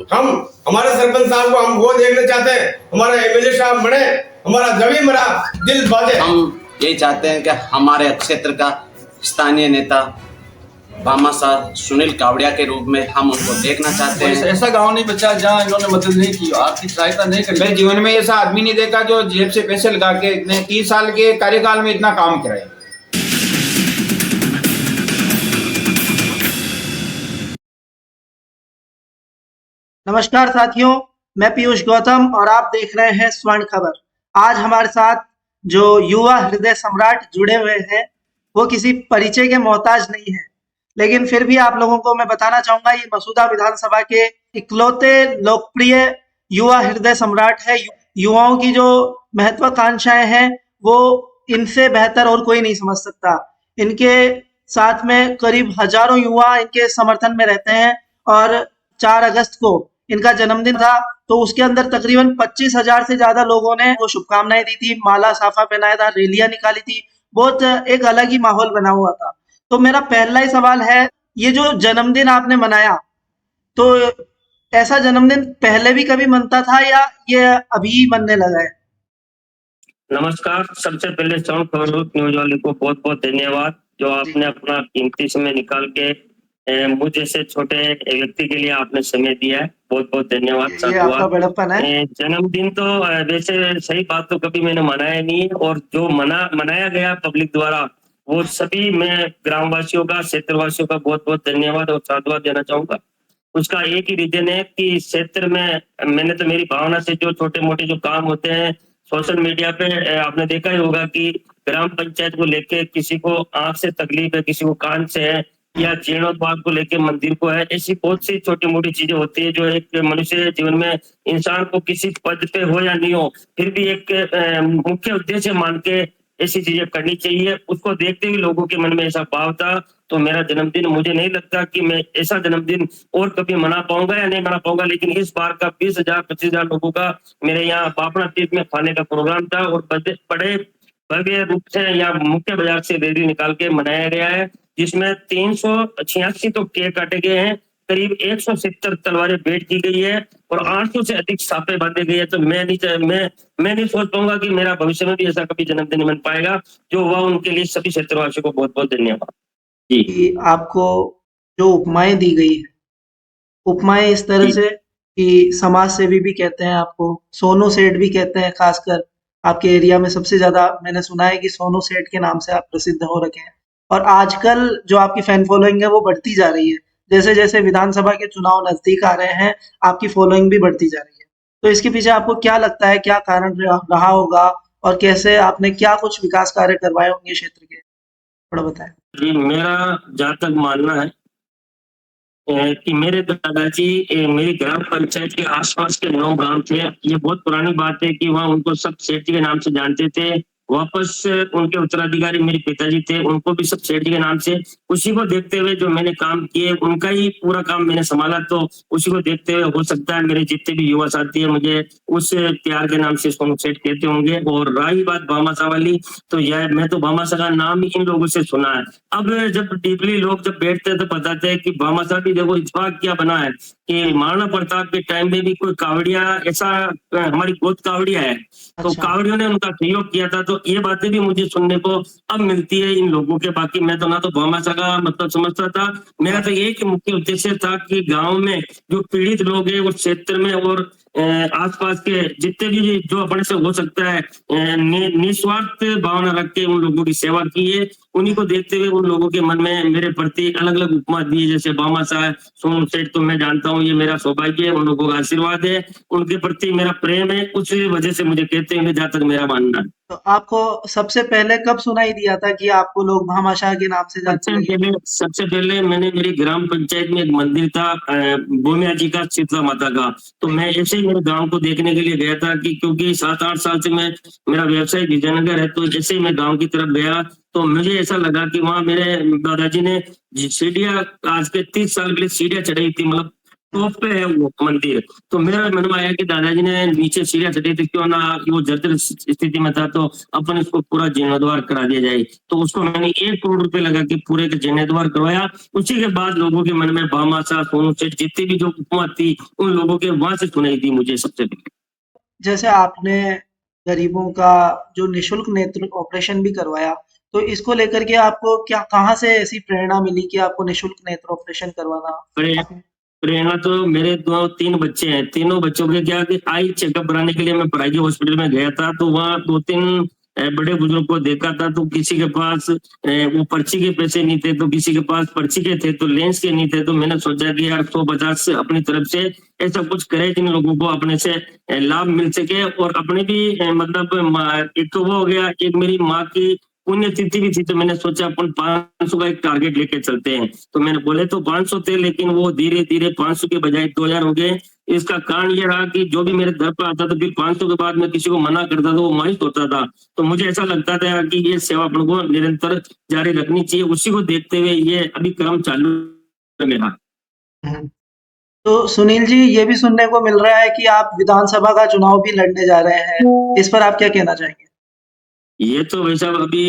हम हमारे सरपंच साहब को हम वो देखना चाहते हैं, हमारा एमएलए साहब बने, हमारा जब ही मेरा दिल बाजे। हम यही चाहते हैं कि हमारे क्षेत्र का स्थानीय नेता भामाशाह सुनील कावड़िया के रूप में हम उनको देखना चाहते हैं। ऐसा गांव नहीं बचा जहां इन्होंने मदद नहीं की, आर्थिक सहायता नहीं करी। मेरे जीवन में ऐसा आदमी नहीं देखा जो जेब से पैसे लगा के इतने 30 साल के कार्यकाल में इतना काम कराए। नमस्कार साथियों, मैं पीयूष गौतम और आप देख रहे हैं स्वर्ण खबर। आज हमारे साथ जो युवा हृदय सम्राट जुड़े हुए हैं वो किसी परिचय के मोहताज नहीं है, लेकिन फिर भी आप लोगों को मैं बताना चाहूंगा ये मसूदा विधानसभा के इकलौते लोकप्रिय युवा हृदय सम्राट है। युवाओं की जो महत्वाकांक्षाएं हैं वो इनसे बेहतर और कोई नहीं समझ सकता। इनके साथ में करीब हजारों युवा इनके समर्थन में रहते हैं और 4 अगस्त को इनका जन्मदिन था, तो उसके अंदर तकरीबन 25,000 से ज्यादा लोगों ने वो शुभकामनाएं दी थी, माला साफा पहनाया था, रैलियां निकाली थी, बहुत एक अलग ही माहौल बना हुआ था। तो मेरा पहला ही सवाल है, ये जो जन्मदिन आपने मनाया, तो ऐसा जन्मदिन पहले भी कभी मनता था या ये अभी मनने लगा है? नमस्कार, सबसे पहले साउंड खबर न्यूज वाले को बहुत बहुत धन्यवाद जो आपने अपना कीमती समय निकाल के मुझ जैसे छोटे व्यक्ति के लिए आपने समय दिया है। बहुत बहुत धन्यवाद। ये आपका बड़प्पन है। जन्मदिन तो वैसे सही बात तो कभी मैंने मनाया नहीं, और जो मनाया गया पब्लिक द्वारा वो सभी मैं ग्रामवासियों का, क्षेत्रवासियों का बहुत बहुत धन्यवाद और साधुवाद देना चाहूंगा। उसका एक ही रीजन है कि क्षेत्र में मैंने तो मेरी भावना से जो छोटे मोटे जो काम होते हैं सोशल मीडिया पे आपने देखा ही होगा कि ग्राम पंचायत को लेके किसी को आंख से तकलीफ है, किसी को कान से है, या जीर्णोद्धार को लेके मंदिर को है, ऐसी बहुत सी छोटी मोटी चीजें होती है जो एक मनुष्य जीवन में इंसान को किसी पद पे हो या नहीं हो फिर भी एक मुख्य उद्देश्य मान के ऐसी चीजें करनी चाहिए। उसको देखते हुए लोगों के मन में ऐसा भाव था, तो मेरा जन्मदिन मुझे नहीं लगता कि मैं ऐसा जन्मदिन और कभी मना पाऊंगा या नहीं मना पाऊंगा, लेकिन इस बार का 20,000 25,000 लोगों का मेरे यहाँ बापना तीर्थ में खाने का प्रोग्राम था और बड़े भव्य रूप से या मुख्य बाजार से रैली निकाल के मनाया गया है, जिसमें 386 तो केक काटे गए हैं, करीब 170 तलवारें भेंट की गई है और 800 से अधिक साफे बांधे गए हैं। तो मैं नहीं सोच पाऊंगा कि मेरा भविष्य में भी ऐसा कभी जन्मदिन बन पाएगा जो हुआ। उनके लिए सभी क्षेत्रवासियों को बहुत बहुत धन्यवाद जी। आपको जो उपमाएं दी गई है, उपमाएं इस तरह से कि समाज सेवी भी कहते हैं आपको, सोनू सेठ भी कहते हैं, खासकर आपके एरिया में सबसे ज्यादा मैंने सुना है कि सोनू सेठ के नाम से आप प्रसिद्ध हो रखे हैं। और आजकल जो आपकी फैन फॉलोइंग है वो बढ़ती जा रही है, जैसे जैसे विधानसभा के चुनाव नजदीक आ रहे हैं आपकी फॉलोइंग भी बढ़ती जा रही है। तो इसके पीछे आपको क्या लगता है, क्या कारण रहा होगा और कैसे आपने क्या कुछ विकास कार्य करवाए होंगे क्षेत्र के, थोड़ा बताएं। जी, मेरा जहाँ तक मानना है कि मेरे दादाजी मेरी ग्राम पंचायत के आसपास के 9 ग्राम थे। ये बहुत पुरानी बात है कि वहाँ उनको सब सेठ जी के नाम से जानते थे। वापस उनके उत्तराधिकारी मेरे पिताजी थे, उनको भी सब सेठ जी के नाम से। उसी को देखते हुए जो मैंने काम किए, उनका ही पूरा काम मैंने संभाला, तो उसी को देखते हुए हो सकता है मेरे जितने भी युवा साथी है मुझे उस प्यार के नाम से सोनू सेठ कहते होंगे। और रही बात भामाशाह वाली, तो यह मैं तो भामाशाह का नाम ही इन लोगों से सुना है। अब जब डीपली लोग जब बैठते हैं तो बताते हैं कि भामाशाह भी देखो इत्तेफाक क्या बना है कि महाराणा प्रताप के टाइम में भी कोई कावड़िया ऐसा हमारी गोद कावड़िया है, तो कावड़ियों ने उनका सहयोग किया था। तो ये बातें भी मुझे सुनने को अब मिलती है इन लोगों के। बाकी मैं तो ना तो भामाशाह का मतलब समझता था, मेरा तो एक मुख्य उद्देश्य था कि गांव में जो पीड़ित लोग हैं उस क्षेत्र में और आसपास के जितने भी जो अपने से हो सकता है निस्वार्थ भावना रख के उन लोगों की सेवा की है। उन्हीं को देखते हुए उन लोगों के मन में मेरे प्रति अलग अलग उपमा दिए, जैसे भामाशाह, सोनू सेठ तो मैं जानता हूँ ये मेरा सौभाग्य है, उन लोगों का आशीर्वाद है, उनके प्रति मेरा प्रेम है, उस वजह से मुझे कहते हैं जहाँ तक मेरा मानना है। तो आपको सबसे पहले कब सुनाई दिया था कि आपको लोग भामाशाह के नाम से जानते हैं? सबसे पहले मैंने मेरी ग्राम पंचायत में एक मंदिर था भूमिया जी का, शीतला माता का, तो मैं ऐसे ही मेरे गांव को देखने के लिए गया था कि क्योंकि 7-8 साल से मैं मेरा व्यवसाय विजयनगर है, तो जैसे ही मैं गांव की तरफ गया तो मुझे ऐसा लगा कि वहाँ मेरे दादाजी ने सीढ़ियाँ आज के 30 साल के लिए सीढ़ियाँ चढ़ाई थी, मतलब टॉप पे है वो मंदिर। तो मेरा मन में आया कि दादाजी ने नीचे सीढ़ियां चढ़ी थी, क्यों ना वो जर्जर स्थिति में था तो अपन इसको पूरा जीर्णोद्धार करा दिया जाए। तो उसको मैंने 1 करोड़ रुपए लगा के पूरे का जीर्णोद्धार करवाया। उसी के बाद लोगों के मन में भामाशाह, सोनू सेठ, जितनी भी जो हुकूमत थी उन लोगों के वहां से सुनाई दी मुझे सबसे पहले। जैसे आपने गरीबों का जो निशुल्क नेत्र ऑपरेशन भी करवाया, तो इसको लेकर के आपको क्या कहाँ से ऐसी प्रेरणा मिली कि आपको निशुल्क नेत्र ऑपरेशन करवाना? प्रेरणा तो मेरे 2-3 बच्चे हैं। तीनों बच्चों के क्या कि आई चेकअप कराने के लिए मैं प्राइवेट हॉस्पिटल में गया था, तो वहाँ 2-3 बड़े बुजुर्ग को देखा था। तो किसी के पास वो पर्ची के पैसे नहीं थे, तो किसी के पास पर्ची के थे तो लेंस के नहीं थे। तो मैंने सोचा कि यार 150 से अपनी तरफ से ऐसा कुछ करे जिन लोगों को अपने से लाभ मिल सके, और अपने भी मतलब एक तो वो हो गया, एक मेरी माँ की पुण्यतिथि भी थी। तो मैंने सोचा अपन 500 का एक टारगेट लेके चलते हैं। तो मैंने बोले तो 500 थे, लेकिन वो धीरे धीरे 500 के बजाय 2000 हो गए। इसका कारण ये रहा कि जो भी मेरे दर पर आता था, फिर 500 के बाद मैं किसी को मना करता था, वो मायूस होता था। तो मुझे ऐसा लगता था कि ये सेवा अपन को निरंतर जारी रखनी चाहिए। उसी को देखते हुए ये अभी क्रम चालू है मेरा। तो सुनील जी, ये भी सुनने को मिल रहा है कि आप विधानसभा का चुनाव भी लड़ने जा रहे हैं, इस पर आप क्या कहना चाहेंगे? ये तो वैसा अभी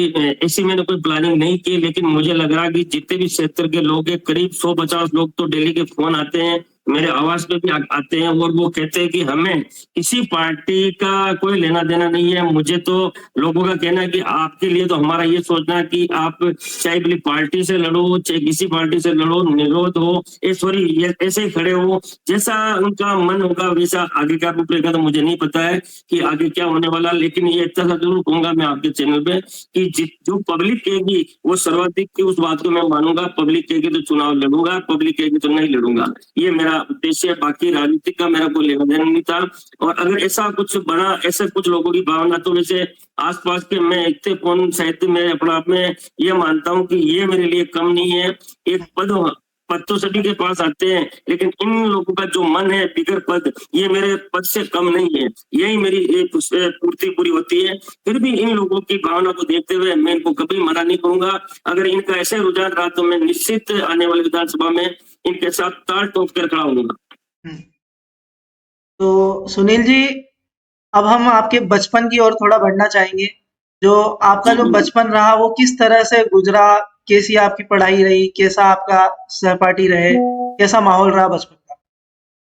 ऐसी मैंने कोई प्लानिंग नहीं की, लेकिन मुझे लग रहा है कि जितने भी क्षेत्र के लोग हैं, करीब 150 लोग तो डेली के फोन आते हैं, मेरे आवाज पे भी आते हैं, और वो कहते हैं कि हमें किसी पार्टी का कोई लेना देना नहीं है। मुझे तो लोगों का कहना है कि आपके लिए तो हमारा ये सोचना है कि आप चाहे बड़ी पार्टी से लड़ो, चाहे किसी पार्टी से लड़ो, निरोध हो, सॉरी ऐसे ही खड़े हो, जैसा उनका मन होगा वैसा आगे का रूप रहेगा। तो मुझे नहीं पता है कि आगे क्या होने वाला, लेकिन ये इतना सा जरूर कहूंगा मैं आपके चैनल पे कि जो पब्लिक कहेगी वो सर्वाधिक की उस बात को मैं मानूंगा। पब्लिक कहेगी तो चुनाव लड़ूंगा, पब्लिक कहेगी तो नहीं लड़ूंगा। ये मेरा उद्देश्य है। बाकी राजनीतिक का मेरा कोई लेना देना नहीं था। और अगर ऐसा कुछ बना, ऐसे कुछ लोगों की भावना, तो वैसे आसपास के मैं इतने कौन साहित्य में अपने आप में ये मानता हूँ कि ये मेरे लिए कम नहीं है। एक पद तो सभी के पास आते हैं, लेकिन इन लोगों का जो मन है बिगर पद, ये मेरे पद से कम नहीं है। यही मेरी एक पूर्ति पूरी होती है। फिर भी इन लोगों की भावना को देखते हुए मैं इनको कभी मना नहीं करूंगा। अगर इनका ऐसे रुझान रहा तो मैं निश्चित आने वाली विधानसभा में इनके साथ ताल ठोक कर खड़ा होऊंगा। तो सुनील जी, अब हम आपके बचपन की ओर थोड़ा बढ़ना चाहेंगे। जो आपका जो बचपन रहा वो किस तरह से गुजरा, कैसी आपकी पढ़ाई रही, कैसा आपका सहपाठी रहे, कैसा माहौल रहा बचपन का?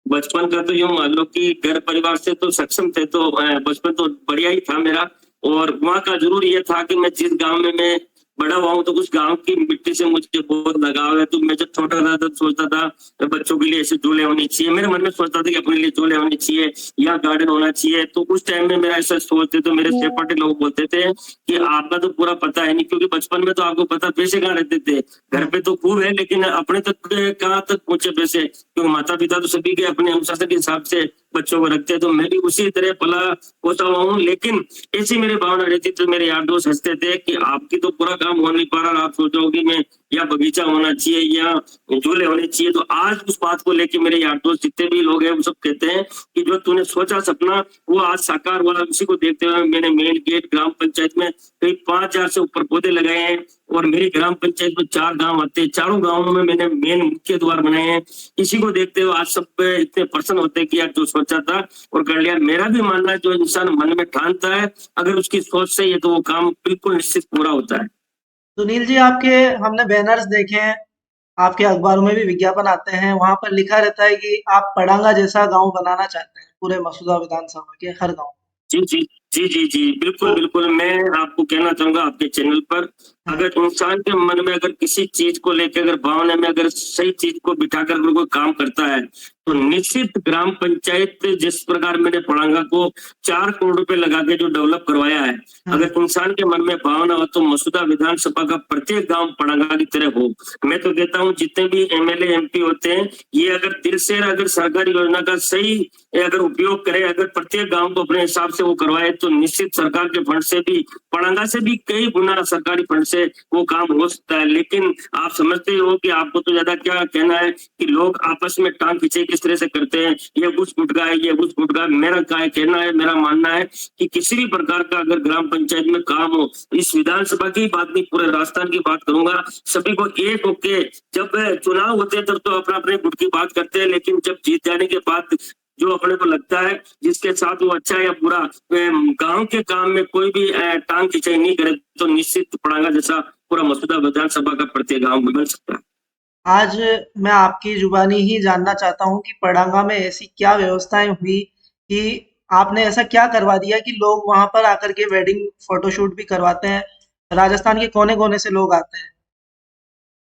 बचपन का तो यूं मान लो कि घर परिवार से तो सक्षम थे, तो बचपन तो बढ़िया ही था मेरा। और वहाँ का जरूर ये था कि मैं जिस गांव में मैं बड़ा हुआ हूँ, तो उस गांव की मिट्टी से मुझे बहुत लगाव है। तो मैं जब छोटा था तब सोचता था बच्चों के लिए ऐसे झूले होने चाहिए। मेरे मन में सोचता था कि अपने लिए झूले होने चाहिए या गार्डन होना चाहिए। तो उस टाइम में मेरा ऐसा सोचते, तो मेरे सहपाठी लोग बोलते थे कि आपका तो पूरा पता है नहीं, क्योंकि बचपन में तो आपको पता पैसे कहाँ रहते थे। घर पे तो खूब है, लेकिन अपने तक कहाँ तक पहुंचे पैसे, क्योंकि माता पिता तो सभी के अपने अनुशासन के हिसाब से बच्चों को रखते हैं। तो मैं भी उसी तरह पला पोसा हुआ हूँ। लेकिन ऐसी मेरी भावना रहती, तो मेरे यार दोस्त हंसते थे कि आपकी तो पूरा काम हो नहीं पा रहा, आप सोचोगे मैं या बगीचा होना चाहिए या झूले होने चाहिए। तो आज उस बात को लेके मेरे यार दोस्त जितने भी लोग हैं वो सब कहते हैं कि जो तूने सोचा सपना वो आज साकार हुआ। उसी को देखते हुए मैंने मेन गेट ग्राम पंचायत में करीब 5000 से ऊपर पौधे लगाए हैं। और मेरी ग्राम पंचायत में 4 गांव आते हैं, चारों गांवों में मैंने मेन मुख्य द्वार बनाए हैं। इसी को देखते हुए आज सब इतने प्रसन्न होते हैं कि यार जो सोचा था और कर लिया। मेरा भी मानना है जो इंसान मन में ठानता है, अगर उसकी सोच सही है तो वो काम बिल्कुल निश्चित पूरा होता है। सुनील जी, आपके हमने बैनर्स देखे हैं, आपके अखबारों में भी विज्ञापन आते हैं, वहां पर लिखा रहता है कि आप पड़ांगा जैसा गांव बनाना चाहते हैं पूरे मसूदा विधानसभा के हर गांव। जी जी जी जी जी बिल्कुल बिल्कुल। मैं आपको कहना चाहूंगा आपके चैनल पर, अगर इंसान के मन में अगर किसी चीज को लेकर अगर भावना में अगर सही चीज को बिठाकर कोई काम करता है, तो निश्चित ग्राम पंचायत जिस प्रकार मैंने पड़ांगा को 4 करोड़ रुपए लगा के जो डेवलप करवाया है, अगर इंसान के मन में भावना हो तो मसूदा विधानसभा का प्रत्येक गांव पड़ांगा की तरह हो। मैं तो कहता हूँ जितने भी एमएलए एमपी होते हैं, ये अगर दिल से अगर सरकारी योजना का सही अगर उपयोग करे, अगर प्रत्येक गांव को अपने हिसाब से वो करवाए, तो निश्चित सरकार के फंड से भी, पड़ांगा से भी कई गुना सरकारी फंड से वो काम हो सकता है। लेकिन आप समझते हो कि आपको तो ज्यादा क्या कहना है कि लोग आपस में टांग खींचे कि किस तरह से करते हैं, ये उस फुट का है, ये उस फुट का है। मेरा क्या कहना है, मेरा मानना है कि किसी भी प्रकार का अगर ग्राम पंचायत में काम हो, इस विधानसभा की बात नहीं, पूरे राजस्थान की बात करूंगा, सभी को एक होके, जब चुनाव होते हैं तब तो अपना अपने गुट की बात करते हैं, लेकिन जब जीत जाने के बाद जो अपने को लगता है जिसके साथ वो अच्छा या बुरा गांव के काम में कोई भी टांग खिंचाई नहीं करे, तो निश्चित पड़ांगा जैसा पूरा मसूदा विधानसभा का प्रत्येक गांव में बन सकता है। आज मैं आपकी जुबानी ही जानना चाहता हूँ कि पड़ांगा में ऐसी क्या व्यवस्थाएं हुई कि आपने ऐसा क्या करवा दिया कि लोग वहां पर आकर के वेडिंग फोटोशूट भी करवाते हैं, राजस्थान के कोने कोने से लोग आते हैं।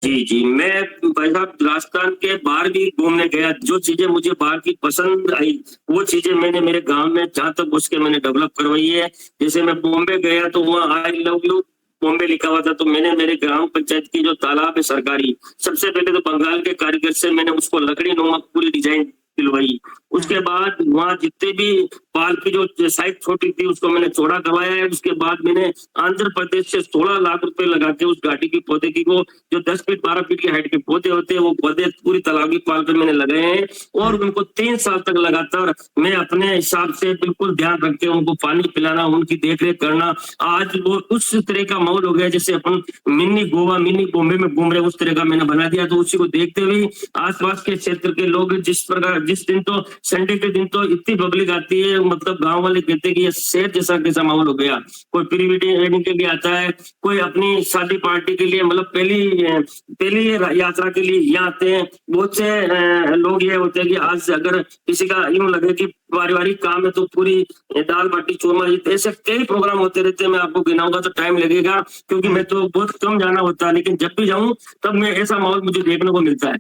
जी जी, मैं भाई साहब राजस्थान के बाहर भी घूमने गया, जो चीजें मुझे बाहर की पसंद आई वो चीजें मैंने मेरे गांव में जहां तक उसके मैंने डेवलप करवाई है। जैसे मैं बॉम्बे गया तो वहाँ आई लव यू बॉम्बे लिखा हुआ था, तो मैंने मेरे ग्राम पंचायत की जो तालाब है सरकारी, सबसे पहले तो बंगाल के कारीगर से मैंने उसको लकड़ी नुमा पूरी डिजाइन दिलवाई। उसके बाद वहाँ जितने भी पाल की जो साइज छोटी थी उसको मैंने चौड़ा करवाया है। उसके बाद मैंने आंध्र प्रदेश से 16 लाख रुपए लगा के उस घाटी की पौधे की को जो 10 फीट 12 फीट की हाइट के पौधे होते हैं वो पौधे पूरी तालाब की पाल पर मैंने लगाए हैं, और उनको 3 साल तक लगातार मैं अपने हिसाब से बिल्कुल ध्यान रख के उनको पानी पिलाना, उनकी देखरेख करना। आज वो उस तरह का माहौल हो गया जैसे अपन मिनी गोवा मिनी बॉम्बे में घूम रहे, उस तरह का मैंने बना दिया। तो उसी को देखते हुए आसपास के क्षेत्र के लोग जिस दिन तो संडे के दिन तो इतनी पब्लिक आती है, मतलब गांव वाले कहते हैं कि ये शहर जैसा कैसा माहौल हो गया। कोई प्री वेडिंग के लिए आता है, कोई अपनी शादी पार्टी के लिए, मतलब पहली यात्रा के लिए यहाँ आते हैं। बहुत से लोग ये होते हैं कि आज अगर किसी का यूं लगे कि पारिवारिक काम है तो पूरी दाल बाटी चूरमा, ऐसे कई प्रोग्राम होते रहते हैं। मैं आपको गिनाऊंगा तो टाइम लगेगा क्योंकि मैं तो बहुत कम जाना होता है, लेकिन जब भी जाऊं तब मैं ऐसा माहौल मुझे देखने को मिलता है।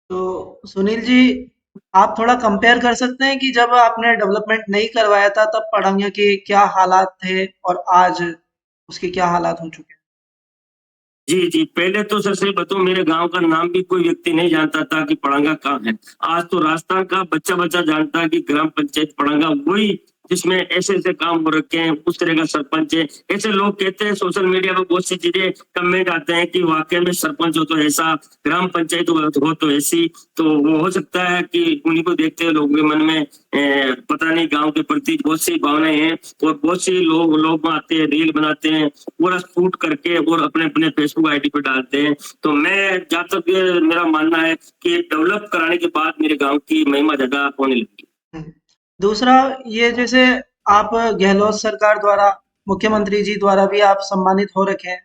तो सुनील जी, आप थोड़ा कंपेयर कर सकते हैं कि जब आपने डेवलपमेंट नहीं करवाया था तब पड़ांगा के क्या हालात थे और आज उसके क्या हालात हो चुके हैं। जी जी, पहले तो सर से बताऊं, मेरे गांव का नाम भी कोई व्यक्ति नहीं जानता था कि पड़ांगा कहाँ है। आज तो राजस्थान का बच्चा बच्चा जानता है कि ग्राम पंचायत पड़ांगा वही जिसमें ऐसे ऐसे काम हो रखे हैं, उस तरह का सरपंच है। ऐसे लोग कहते हैं, सोशल मीडिया पर बहुत सी चीजें कमेंट आते हैं कि वाकई में सरपंच हो तो ऐसा, ग्राम पंचायत हो तो ऐसी। तो वो हो सकता है कि उन्हीं को देखते हैं लोगों के मन में पता नहीं गांव के प्रति बहुत सी भावनाएं हैं, और बहुत सी लोग आते हैं, रील बनाते हैं, पूरा शूट करके और अपने अपने फेसबुक आईडी पे डालते हैं। तो मैं जहाँ तक मेरा मानना है कि डेवलप कराने के बाद मेरे गाँव की महिमा ज्यादा होने लगी। दूसरा ये, जैसे आप गहलोत सरकार द्वारा, मुख्यमंत्री जी द्वारा भी आप सम्मानित हो रखे हैं,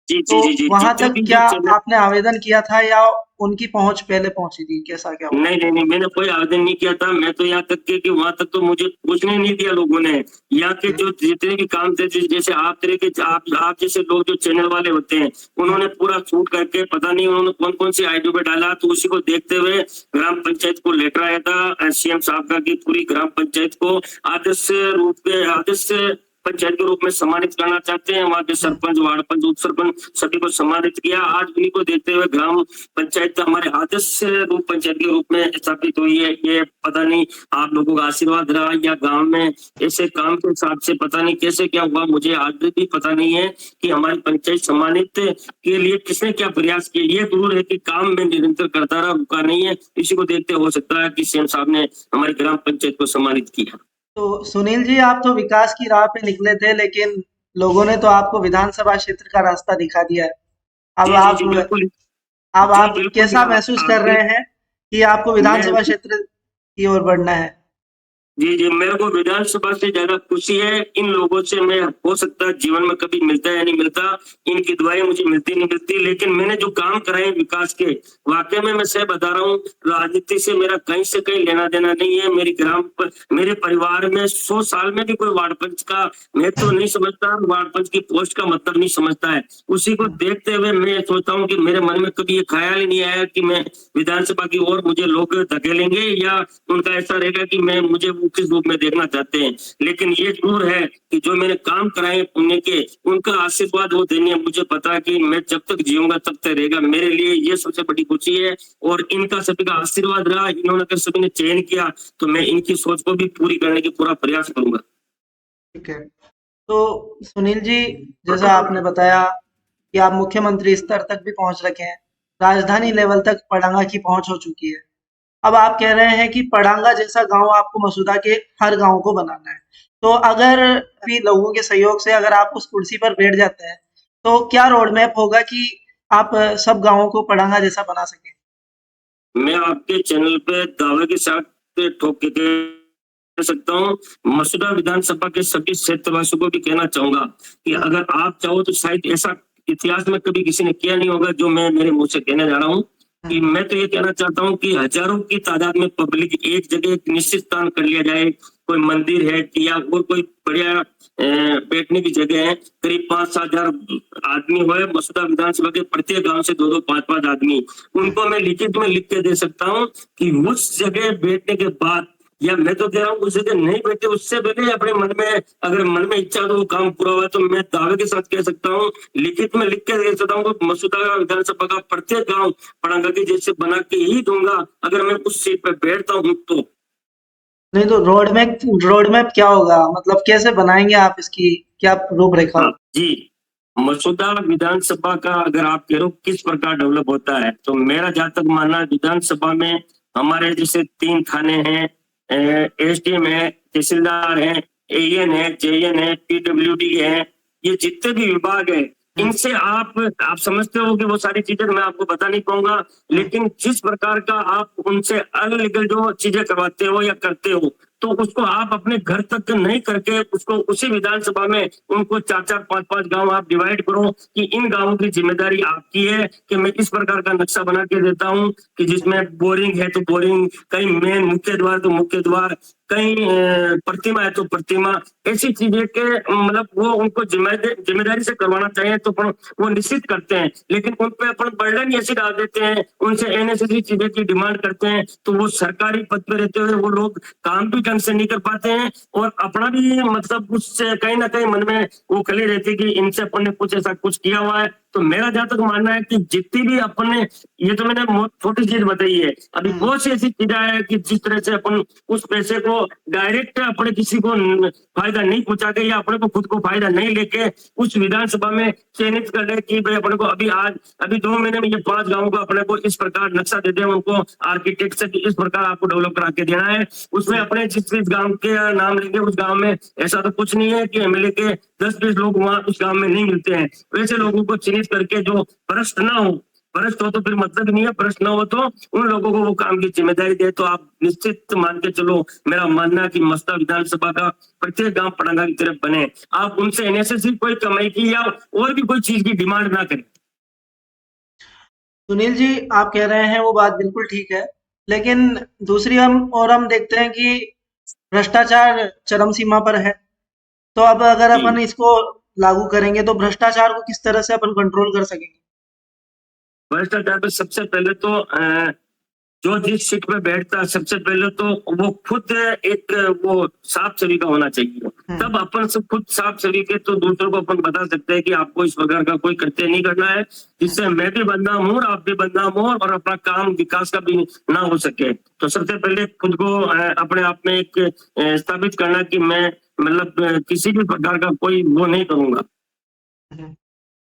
जी तो जी जी जी, वहां जितने तक भी क्या जो आपने आवेदन किया था या उनकी पहुंच पहले पहुंची थी, कैसा क्या हुआ? नहीं नहीं नहीं, मैंने कोई आवेदन नहीं किया था। मैं तो यहाँ तक के कि वहां तक तो मुझे पूछने नहीं दिया लोगों ने। यहाँ के जो जितने भी काम थे, जैसे आप तरह के आप जैसे लोग जो चैनल वाले होते हैं, उन्होंने पूरा शूट करके पता नहीं उन्होंने कौन कौन सी आईडी पे डाला, तो उसी को देखते हुए ग्राम पंचायत को लेटर आया था सीएम साहब का कि पूरी ग्राम पंचायत को आदर्श पंचायत के रूप में सम्मानित करना चाहते हैं। वहाँ के सरपंच, वार्ड पंच, उप सरपंच सभी को सम्मानित किया। आज उन्हीं को देखते हुए ग्राम पंचायत हमारे आदर्श रूप पंचायत के रूप में स्थापित हुई है। ये पता नहीं आप लोगों का आशीर्वाद रहा या गांव में ऐसे काम के हिसाब से पता नहीं कैसे क्या हुआ, मुझे आज भी पता नहीं है कि हमारी पंचायत सम्मानित के लिए किसने क्या प्रयास किए। ये जरूर है कि काम में निरंतर करता रहा, रुका नहीं है। इसी को देखते हो सकता है कि सीएम साहब ने हमारी ग्राम पंचायत को सम्मानित किया। तो सुनील जी, आप तो विकास की राह पे निकले थे, लेकिन लोगों ने तो आपको विधानसभा क्षेत्र का रास्ता दिखा दिया है। अब जी आप जी जी, बिल्कुल अब जी आप बिल्कुल। कैसा महसूस कर रहे हैं कि आपको विधानसभा मैं क्षेत्र की ओर बढ़ना है? जी जी, मेरे को विधानसभा से ज्यादा खुशी है इन लोगों से। मैं हो सकता है जीवन में कभी मिलता है या नहीं मिलता, इनकी दुआएं मुझे मिलती नहीं मिलती, लेकिन मैंने जो काम कराए विकास के, वाकई में मैं सही बता रहा हूँ, राजनीति से मेरा कहीं से कहीं लेना देना नहीं है। मेरे परिवार में 100 साल में भी कोई वार्ड पंच का महत्व तो नहीं समझता, वार्ड पंच की पोस्ट का मतलब नहीं समझता है। उसी को देखते हुए मैं सोचता हूँ कि मेरे मन में कभी ये ख्याल ही नहीं आया कि मैं विधानसभा की ओर मुझे लोग धकेलेंगे या उनका ऐसा रहेगा कि मुझे किस रूप में देखना चाहते हैं। लेकिन ये जरूर है कि जो मैंने काम कराए पुण्य के, उनका आशीर्वाद वो देने, मुझे पता है कि मैं जब तक जीऊंगा तब तक रहेगा। मेरे लिए ये सबसे बड़ी खुशी है, और इनका सभी का आशीर्वाद रहा। इन्होंने अगर सभी ने चयन किया तो मैं इनकी सोच को भी पूरी करने की पूरा प्रयास करूंगा। ठीक है। तो सुनील जी, जैसा आपने बताया कि आप मुख्यमंत्री स्तर तक भी पहुंच रखे हैं, राजधानी लेवल तक पड़ांगा की पहुंच हो चुकी है, अब आप कह रहे हैं कि पड़ांगा जैसा गांव आपको मसूदा के हर गांव को बनाना है। तो अगर भी लोगों के सहयोग से अगर आप उस कुर्सी पर बैठ जाते हैं, तो क्या रोड मैप होगा कि आप सब गांवों को पड़ांगा जैसा बना सकें? मैं आपके चैनल पे दावे के साथ ठोक के कह सकता हूँ, मसूदा विधानसभा के सभी क्षेत्रवासियों को भी कहना चाहूंगा कि अगर आप चाहो तो शायद ऐसा इतिहास में कभी किसी ने किया नहीं होगा जो मैं मेरे मुंह से कहने जा रहा हूँ। कि मैं तो ये कहना चाहता हूँ कि हजारों की तादाद में पब्लिक एक जगह एक निश्चित स्थान कर लिया जाए, कोई मंदिर है या और कोई बढ़िया बैठने की जगह है, करीब 5-7 हजार आदमी हुए मसूदा विधानसभा के प्रत्येक गांव से 2-2, 5-5 आदमी, उनको मैं लिखित में लिख के दे सकता हूँ कि उस जगह बैठने के बाद, या मैं तो कह रहा हूँ उस जगह नहीं बैठे उससे पहले अपने मन में अगर मन में इच्छा तो वो काम पूरा हुआ, तो मैं दावे के साथ कह सकता हूँ, लिखित में लिख के दे सकता हूँ कि मसूदा विधानसभा का प्रत्येक गांव पड़ांगा के जैसे बना के ही दूंगा अगर मैं उस सीट पे बैठता हूँ तो। नहीं तो रोड मैप क्या होगा, मतलब कैसे बनाएंगे आप, इसकी क्या रूपरेखा? जी, मसूदा विधानसभा का अगर आप कह रहे हो किस प्रकार डेवलप होता है, तो मेरा जहां तक मानना है विधानसभा में हमारे जैसे 3 थाने हैं, एसडीएम है, तहसीलदार है, एएन है, जेएन है, पीडब्ल्यूडी है, ये जितने भी विभाग है इनसे आप समझते हो कि वो सारी चीजें मैं आपको बता नहीं पाऊंगा, लेकिन जिस प्रकार का आप उनसे अनलीगल जो चीजें करवाते हो या करते हो, तो उसको आप अपने घर तक नहीं करके उसको उसी विधानसभा में उनको 4-4, 5-5 गांव आप डिवाइड करो कि इन गांवों की जिम्मेदारी आपकी है कि मैं इस प्रकार का नक्शा बना के देता हूं कि जिसमें बोरिंग है तो बोरिंग, कहीं मेन मुख्य द्वार तो मुख्य द्वार, कहीं प्रतिमा है तो प्रतिमा, ऐसी चीजें के मतलब वो उनको जिम्मेदारी से करवाना चाहिए तो वो निश्चित करते हैं, लेकिन उन पे अपन बर्डन ऐसे डाल देते हैं, उनसे अननेसेसरी चीजें की डिमांड करते हैं, तो वो सरकारी पद पे रहते हुए वो लोग काम भी ढंग से नहीं कर पाते हैं और अपना भी मतलब उससे कहीं ना कहीं मन में वो खली रहती है कि इनसे अपन ने कुछ ऐसा कुछ किया हुआ है। तो मेरा जहां तक मानना है कि जितनी भी अपन ने, ये तो मैंने छोटी चीज बताई है, अभी बहुत सी ऐसी चीजें है कि जिस तरह से अपन उस पैसे को डायरेक्ट अपने किसी को फायदा नहीं पहुंचा के या अपने को खुद को फायदा नहीं लेके उस विधानसभा में चयनित कर ले कि भाई अपने को अभी 2 महीने में ये 5 गांवों को अपने को इस प्रकार नक्शा दे दे, उनको आर्किटेक्ट से इस प्रकार आपको डेवलप करा के देना है, उसमें अपने जिस गांव के नाम लेंगे उस गांव में ऐसा तो कुछ नहीं है कि एमएलए के 10-20 लोग वहां उस गांव में नहीं मिलते हैं, वैसे लोगों को चिन्हित करके जो भ्रष्ट ना हो, भ्रष्ट हो तो फिर मतलब ही नहीं है, भ्रष्ट ना हो तो उन लोगों को वो काम की जिम्मेदारी दे, तो आप निश्चित मान के चलो मेरा मानना है कि मसूदा विधानसभा का प्रत्येक गांव पड़ांगा की तरफ बने, आप उनसे अननेसेसरी कोई कमाई की या और भी कोई चीज की डिमांड ना करें। सुनील जी, आप कह रहे हैं वो बात बिल्कुल ठीक है, लेकिन दूसरी हम देखते हैं कि भ्रष्टाचार चरम सीमा पर है। तो अब अगर अपन इसको लागू करेंगे तो भ्रष्टाचार को किस तरह से अपन कंट्रोल कर सकेंगे? भ्रष्टाचार पे सबसे पहले तो जो जिस सीट पे बैठता है सबसे पहले तो वो खुद एक वो साफ छवि का होना चाहिए, तब अपन से खुद साफ छवि के तो दूसरों को अपन बता सकते हैं कि आपको इस प्रकार का कोई कृत्य नहीं करना है जिससे मैं भी बदनाम हूँ आप भी बदनाम हो और अपना काम विकास का भी ना हो सके। तो सबसे पहले खुद को अपने आप में एक स्थापित करना कि मैं मतलब किसी भी प्रकार का कोई वो नहीं करूंगा।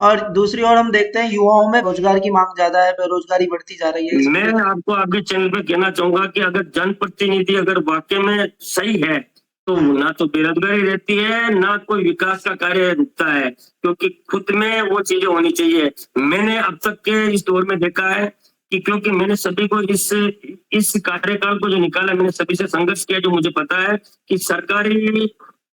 और दूसरी ओर हम देखते हैं युवाओं में रोजगार की मांग ज्यादा है, बेरोजगारी बढ़ती जा रही है। मैं आपको आपके चैनल पे कहना चाहूंगा कि अगर जनप्रतिनिधि अगर वाकई में सही है तो ना तो बेरोजगारी रहती है ना कोई विकास का कार्य रुकता है, क्योंकि खुद में वो चीजें होनी चाहिए। मैंने अब तक के इस दौर में देखा है कि क्योंकि मैंने सभी को इस कार्यकाल को जो निकाला मैंने सभी से संघर्ष किया, जो मुझे पता है कि सरकारी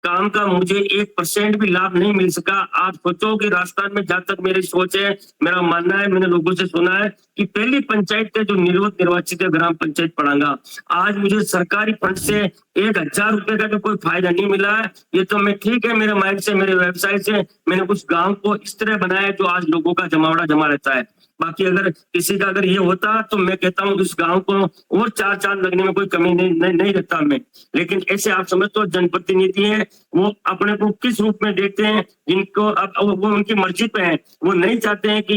काम का मुझे 1% भी लाभ नहीं मिल सका। आप सोचो कि राजस्थान में जहां तक मेरी सोच है, मेरा मानना है, मैंने लोगों से सुना है कि पहली पंचायत जो निर्वाचित है ग्राम पंचायत पड़ांगा, आज मुझे सरकारी फंड से 1000 रुपए का भी कोई फायदा नहीं मिला है। ये तो मैं ठीक है मेरे माइंड से मेरे वेबसाइट से मैंने उस गांव को इस तरह बनाया जो आज लोगों का जमावड़ा जमा रहता है। बाकी अगर किसी का अगर ये होता तो मैं कहता हूँ इस गांव को और 4 चांद लगने में कोई कमी नहीं रहता मैं। लेकिन ऐसे आप समझते हो जनप्रतिनिधि हैं, वो अपने को किस रूप में देखते हैं, जिनको अब वो उनकी मर्जी पे है, वो नहीं चाहते हैं कि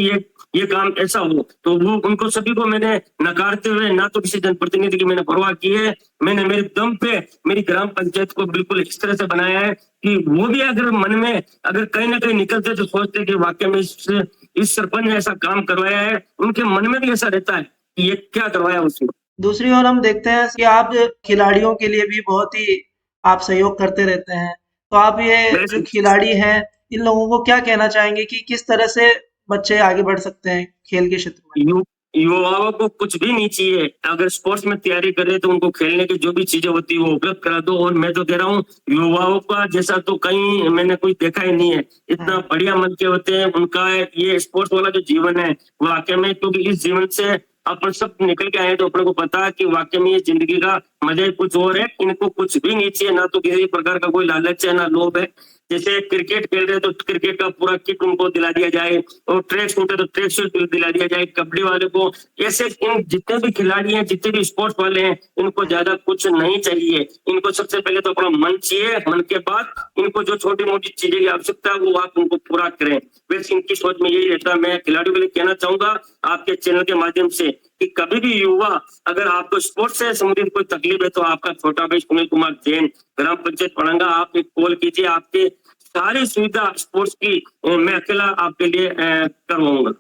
ये काम ऐसा हो, तो वो उनको सभी को मैंने नकारते हुए ना तो किसी जनप्रतिनिधि की मैंने परवाह की है। मैंने मेरे दम पे मेरी ग्राम पंचायत को बिल्कुल इस तरह से बनाया है कि वो भी अगर मन में अगर कहीं ना कहीं निकलते तो सोचते कि वाकई में इस सरपंच ने ऐसा काम करवाया है, उनके मन में भी ऐसा रहता है कि ये क्या करवाया उसने। दूसरी ओर हम देखते हैं कि आप खिलाड़ियों के लिए भी बहुत ही आप सहयोग करते रहते हैं। तो आप ये जो वैसे खिलाड़ी हैं, इन लोगों को क्या कहना चाहेंगे कि किस तरह से बच्चे आगे बढ़ सकते हैं खेल के क्षेत्र में? युवाओं को कुछ भी नहीं चाहिए, अगर स्पोर्ट्स में तैयारी कर रहे तो उनको खेलने की जो भी चीजें होती है वो उपलब्ध करा दो। और मैं तो कह रहा हूँ युवाओं का जैसा तो कहीं मैंने कोई देखा ही नहीं है, इतना बढ़िया मन के होते हैं। उनका ये स्पोर्ट्स वाला जो जीवन है वो वाकई में, क्योंकि इस जीवन से अपन सब निकल के आए तो अपने को पता है कि वाकई में ये जिंदगी का मजा ही कुछ और है। इनको कुछ भी नहीं चाहिए, ना तो किसी प्रकार का कोई लालच है ना लोभ है। जैसे क्रिकेट खेल रहे हैं तो क्रिकेट का पूरा किट उनको दिला दिया जाए, और ट्रैक सूट है तो ट्रैक सूट दिला दिया जाए। कबड्डी वाले को ऐसे, इन जितने भी खिलाड़ी हैं, जितने भी स्पोर्ट्स वाले हैं, इनको ज्यादा कुछ नहीं चाहिए। इनको सबसे पहले तो अपना मन चाहिए, मन के बाद इनको जो छोटी मोटी चीजें की आवश्यकता है वो आप उनको पूरा करें। वैसे इनकी सोच में यही रहता है। मैं खिलाड़ियों के लिए कहना चाहूंगा आपके चैनल के माध्यम से कि कभी भी युवा अगर आपको स्पोर्ट्स से संबंधित कोई तकलीफ है तो आपका छोटा भाई सुनील कुमार जैन, ग्राम पंचायत पड़ंगा, आप एक कॉल कीजिए, आपके सारी सुविधा स्पोर्ट्स की मैं अकेला आपके लिए करवाऊंगा।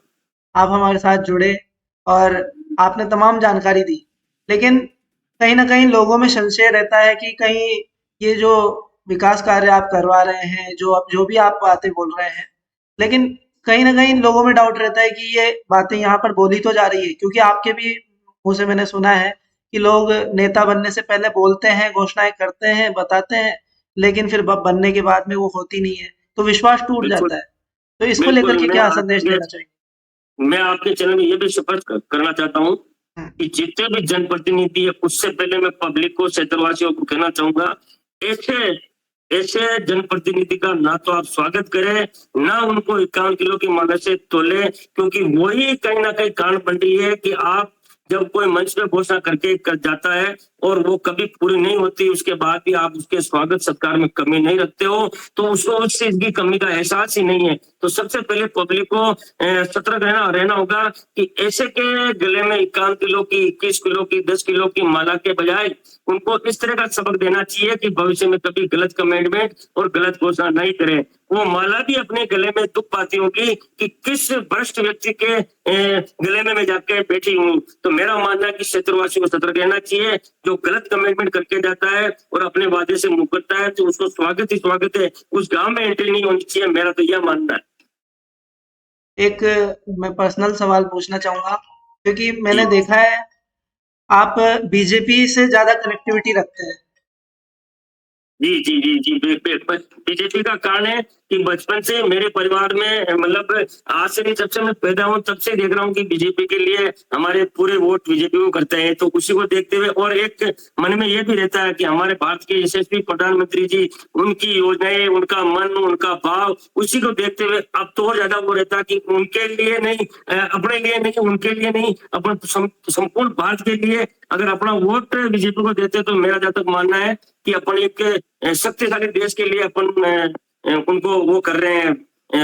आप हमारे साथ जुड़े और आपने तमाम जानकारी दी, लेकिन कहीं ना कहीं लोगों में संशय रहता है कि कहीं ये जो विकास कार्य आप करवा रहे हैं, जो भी आप बातें बोल रहे हैं, लेकिन कहीं ना कहीं लोगों में डाउट रहता है कि ये बातें यहाँ पर बोली तो जा रही है, क्योंकि आपके भी मुंह से मैंने सुना है कि लोग नेता बनने से पहले बोलते हैं, घोषणाएं करते हैं, बताते हैं, लेकिन फिर बनने के बाद में वो होती नहीं है, तो विश्वास टूट बिल्कुल जाता है। तो इसको लेकर बिल्कुल, के क्या संदेश देना चाहिए? मैं आपके चैनल में ये भी स्पष्ट करना चाहता हूँ हम्म, कि जितने भी जनप्रतिनिधि है, उससे पहले मैं पब्लिक को, क्षेत्रवासियों को कहना चाहूंगा, ऐसे ऐसे जनप्रतिनिधि का ना तो आप स्वागत करें, ना उनको 51 किलो की माला से तोले, क्योंकि वही कहीं ना कहीं कारण बन रही है कि आप जब कोई मंच पे घोषणा करके कर जाता है और वो कभी पूरी नहीं होती, उसके बाद भी आप उसके स्वागत सत्कार में कमी नहीं रखते हो, तो उसको उस चीज की कमी का एहसास ही नहीं है। तो सबसे पहले पब्लिक को सतर्क रहना होगा कि ऐसे के गले में 51 किलो की, 21 किलो की, 10 किलो की माला के बजाय उनको इस तरह का सबक देना चाहिए कि भविष्य में कभी गलत कमेंटमेंट और गलत घोषणा नहीं करें। वो माला भी अपने गले में दुख पाती होगी कि किस वरिष्ठ व्यक्ति के गले में मैं जाके बैठी हूँ। तो मेरा मानना है कि क्षेत्रवासियों को सतर्क रहना चाहिए। जो गलत कमेंटमेंट करके जाता है और अपने वादे से मुकरता है तो उसको स्वागत ही स्वागत है, उस गांव में एंट्री नहीं होनी चाहिए। मेरा तो यह मानना है। एक मैं पर्सनल सवाल पूछना चाहूंगा, क्योंकि मैंने देखा है आप बीजेपी से ज्यादा कनेक्टिविटी रखते हैं। जी जी जी जी, बीजेपी का कारण है कि बचपन से मेरे परिवार में, मतलब आज से नहीं, जब से मैं पैदा हूँ तब से देख रहा हूँ कि बीजेपी के लिए हमारे पूरे वोट बीजेपी को करते हैं। तो उसी को देखते हुए, और एक मन में यह भी रहता है कि हमारे भारत के यशस्वी प्रधानमंत्री जी, उनकी योजनाएं, उनका मन, उनका भाव, उसी को देखते हुए अब तो और ज्यादा वो रहता है कि उनके लिए नहीं, अपने लिए नहीं, उनके लिए नहीं, अपन संपूर्ण भारत के लिए अगर अपना वोट बीजेपी को देते तो मेरा जहां तक मानना है कि अपन एक शक्तिशाली देश के लिए अपन उनको वो कर रहे हैं,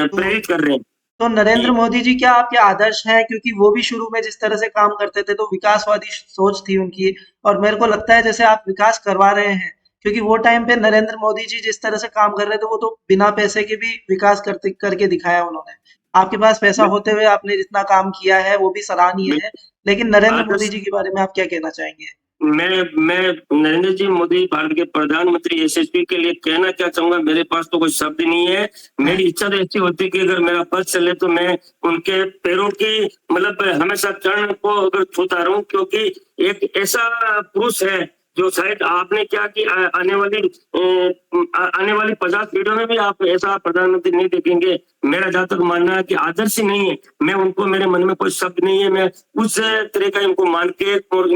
प्रेरित कर रहे हैं। तो नरेंद्र मोदी जी क्या आपके आदर्श हैं? क्योंकि वो भी शुरू में जिस तरह से काम करते थे तो विकासवादी सोच थी उनकी, और मेरे को लगता है जैसे आप विकास करवा रहे हैं, क्योंकि वो टाइम पे नरेंद्र मोदी जी जिस तरह से काम कर रहे थे वो तो बिना पैसे के भी विकास करके दिखाया उन्होंने। आपके पास पैसा होते हुए आपने जितना काम किया है वो भी सराहनीय है, लेकिन नरेंद्र मोदी आदर्श, जी के बारे में आप क्या कहना चाहेंगे? मैं नरेंद्र जी मोदी, भारत के प्रधानमंत्री यशस्वी के लिए कहना क्या चाहूंगा, मेरे पास तो कोई शब्द नहीं है। मेरी इच्छा तो ऐसी होती है कि अगर मेरा पद चले तो मैं उनके पैरों की, मतलब हमेशा चरण को अगर छूता रहूं, क्योंकि एक ऐसा पुरुष है जो शायद आपने क्या कि आने वाली 50 पीढ़ियों में भी आप ऐसा प्रधानमंत्री नहीं देखेंगे। मेरा जहां तक मानना है कि आदर्श ही नहीं है। मैं उनको, मेरे मन में कोई शब्द नहीं है, मैं उस तरह का इनको मान के और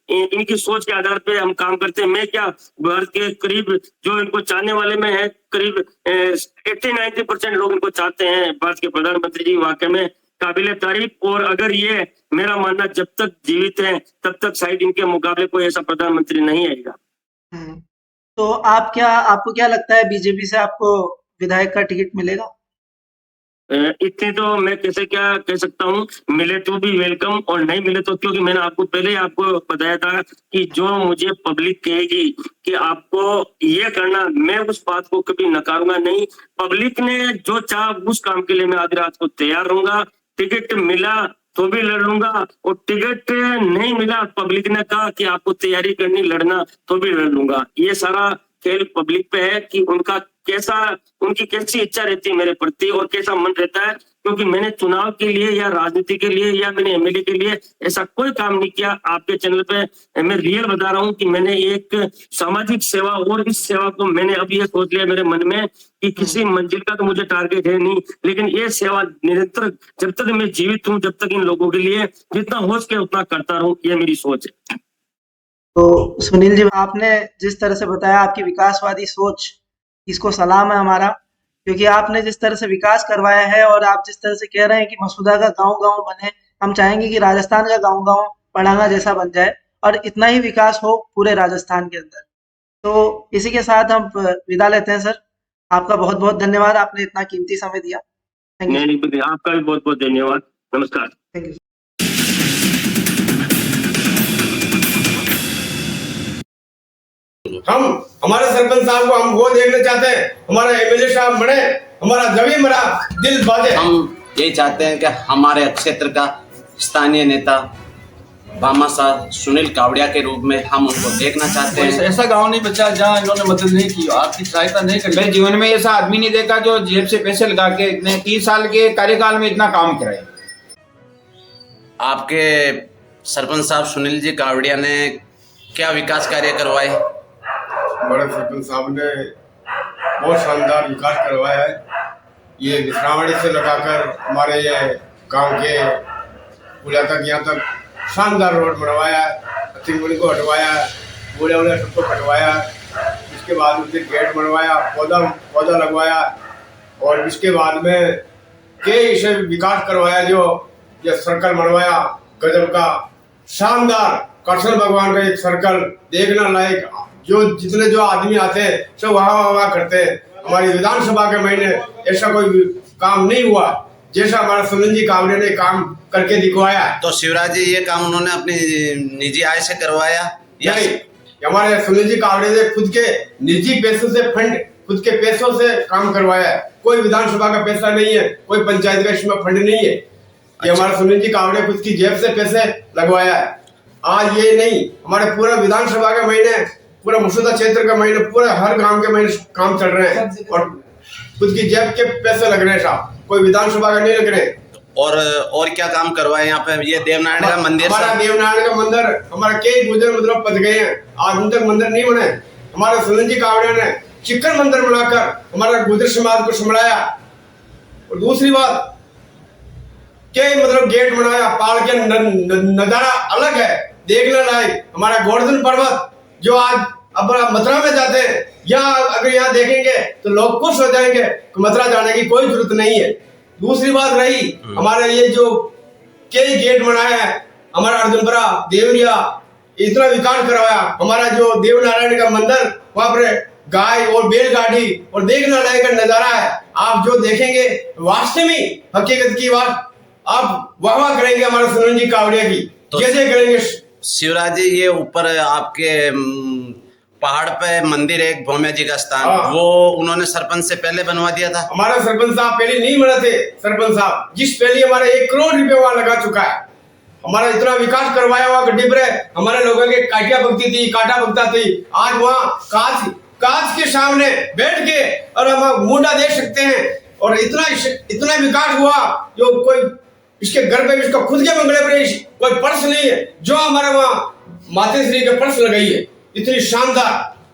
इनकी सोच के आधार पे हम काम करते हैं। मैं क्या, भारत के करीब जो इनको चाहने वाले में है, करीब 80-90% लोग इनको चाहते हैं। भारत के प्रधानमंत्री जी वाकई में काबिले तारीफ, और अगर ये मेरा मानना जब तक जीवित है तब तक शायद इनके मुकाबले कोई ऐसा प्रधानमंत्री नहीं आएगा। तो आपको क्या लगता है बीजेपी से आपको विधायक का टिकट मिलेगा? इतने तो मैं कैसे क्या कह सकता हूँ, मिले तो भी वेलकम और नहीं मिले तो, क्योंकि मैंने आपको पहले ही आपको बताया था कि जो मुझे पब्लिक कहेगी कि आपको ये करना, मैं उस बात को कभी नकारूंगा नहीं। पब्लिक ने जो चाह उस काम के लिए मैं आधी रात को तैयार रहूंगा। टिकट मिला तो भी लड़ लूंगा, और टिकट नहीं मिला, पब्लिक ने कहा कि आपको तैयारी करनी लड़ना, तो भी लड़ लूंगा। ये सारा खेल पब्लिक पे है कि उनकी कैसी इच्छा रहती है मेरे प्रति और कैसा मन रहता है, क्योंकि मैंने चुनाव के लिए या राजनीति के लिए या मैंने एमएलए के लिए ऐसा कोई काम नहीं किया। आपके चैनल पे मैं रियल बता रहा हूँ कि मैंने एक सामाजिक सेवा, और इस सेवा को मैंने अब ये सोच लिया मेरे मन में कि किसी मंजिल का तो मुझे टारगेट है नहीं, लेकिन ये सेवा निरंतर जब तक मैं जीवित हूँ, जब तक इन लोगों के लिए जितना हो सके उतना करता रहूं, ये मेरी सोच है। तो सुनील जी, आपने जिस तरह से बताया आपकी विकासवादी सोच, इसको सलाम है हमारा, क्योंकि आपने जिस तरह से विकास करवाया है और आप जिस तरह से कह रहे हैं कि मसूदा का गांव-गांव बने, हम चाहेंगे कि राजस्थान का गांव-गांव पड़ांगा जैसा बन जाए और इतना ही विकास हो पूरे राजस्थान के अंदर। तो इसी के साथ हम विदा लेते हैं सर। आपका बहुत बहुत धन्यवाद, आपने इतना कीमती समय दिया। Thank you. नहीं, आपका भी बहुत बहुत धन्यवाद। नमस्कार। Thank you. हम हमारे सरपंच साहब को हम वो देखना चाहते हैं, हमारा एमएलए साहब बने, हमारा जभी मेरा दिल बाजे। हम यही चाहते हैं कि हमारे क्षेत्र का स्थानीय नेता भामाशाह सुनील कावड़िया के रूप में हम उनको देखना चाहते हैं। ऐसा गांव नहीं बचा जहां इन्होंने मदद नहीं की, आर्थिक सहायता नहीं करी। मैं जीवन में ऐसा आदमी नहीं देखा जो जेब से पैसे लगा के इतने 30 साल के कार्यकाल में इतना काम कराए। आपके सरपंच साहब सुनील जी कावड़िया ने क्या विकास कार्य करवाए? हमारे सरपंच साहब ने बहुत शानदार विकास करवाया है। ये विश्रावणी से लगाकर हमारे ये गांव के पुलिया तक, यहाँ तक शानदार रोड बनवाया, तिंगुनी को हटवाया, बूढ़े सबको कटवाया। इसके बाद उसके गेट बनवाया, पौधा लगवाया, और इसके बाद में कई से विकास करवाया। जो ये सर्कल बनवाया गजब का शानदार, कृष्ण भगवान का एक सर्कल देखना लायक, जो जितने जो आदमी आते हैं सब वहाँ करते हैं। हमारी विधानसभा के महीने ऐसा कोई काम नहीं हुआ जैसा हमारा सुनील जी कावड़िया ने काम करके दिखवाया। तो शिवराज जी, ये काम उन्होंने अपनी निजी आय से करवाया या नहीं? हमारे सुनील जी कावड़िया ने खुद के निजी पैसों से फंड, खुद के पैसों से काम करवाया। कोई विधानसभा का पैसा नहीं है, कोई पंचायत का इसमें फंड नहीं है। ये हमारा सुनील जी कावड़िया खुद की जेब से पैसे लगवाया है। आज ये नहीं, हमारे पूरा विधानसभा के महीने, पूरा मसूदा क्षेत्र का महीने, पूरा हर गांव के महीने काम चल रहे हैं और खुद की जेब के पैसे लग रहे हैं साहब, कोई विधानसभा का नहीं लग रहे। और क्या काम करवाए यहाँ पे? ये देवनारायण का मंदिर, हमारा देवनारायण का मंदिर, हमारा कई गुजर मतलब बच गए हैं, आज उन तक मंदिर नहीं बने। हमारे सुनील जी कावड़िया ने चिकन मंदिर बनाकर हमारा गुजर समाज को संभाला। और दूसरी बात, कई मतलब गेट बनाया, पहाड़ के नजारा अलग है, देखने लायक। हमारा गोवर्धन पर्वत जो आज अब मथुरा में जाते हैं, यहाँ अगर यहाँ देखेंगे तो लोग खुश हो जाएंगे, मथुरा जाने की कोई जरूरत नहीं है। दूसरी बात रही, हमारे ये जो कई गेट बनाया है, हमारा अर्जुनपुरा, देवरिया, इतना विकास करवाया। हमारा जो देवनारायण का मंदिर, वहाँ पर गाय और बैलगाड़ी और देखने लायक नजारा है। आप जो देखेंगे वास्तव में हकीकत की बात आप वाह करेंगे हमारे सुनील जी कावड़िया की, कैसे करेंगे। शिवराज जी, ये ऊपर आपके पहाड़ पे मंदिर है, भौमिया जी का स्थान, वो उन्होंने सरपंच से पहले बनवा दिया था। हमारा सरपंच साहब पहले नहीं बने थे। सरपंच साहब जिस पहले हमारे 1 करोड़ रुपए वहां लगा चुका है। हमारा इतना विकास करवाया हुआ गड्डी पर, हमारे लोगों के काटिया भक्ता थी। आज वहाँ कांच के सामने बैठ के और हम मुंडा देख सकते हैं। और इतना विकास हुआ जो कोई इसके घर पे, इसका खुद के बंगले पर कोई पर्स नहीं है, जो हमारे वहाँ मातेश्री के पर्स लगाई है, इतनी शानदार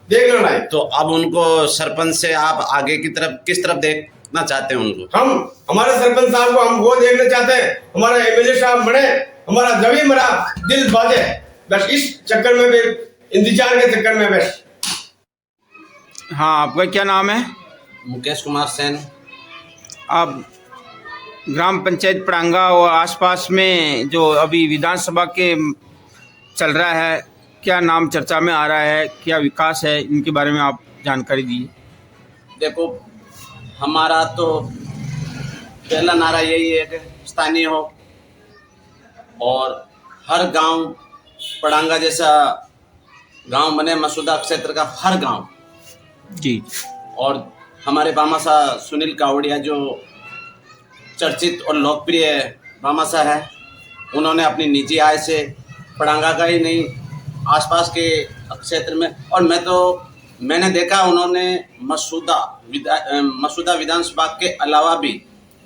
देखने लायक। तो अब उनको सरपंच से आप आगे की तरफ किस तरफ देखना चाहते हैं उनको? हम हमारे सरपंच साहब को हम वो देखना चाहते हैं, हमारा एमएलए साहब बने, हमारा जभी मेरा दिल बाजे। बस इस चक्कर में, इंतजार के चक्कर में बस। हाँ, आपका क्या नाम है? मुकेश कुमार सेन। आप ग्राम पंचायत पड़ांगा और आसपास में जो अभी विधानसभा के चल रहा है, क्या नाम चर्चा में आ रहा है, क्या विकास है, इनके बारे में आप जानकारी दीजिए। देखो, हमारा तो पहला नारा यही है कि स्थानीय हो और हर गांव पड़ांगा जैसा गांव बने, मसूदा क्षेत्र का हर गांव जी। और हमारे भामाशाह सुनील कावड़िया जो चर्चित और लोकप्रिय भामाशाह है, उन्होंने अपनी निजी आय से पड़ांगा का ही नहीं, आसपास के क्षेत्र में, और मैंने देखा उन्होंने मसूदा विधानसभा के अलावा भी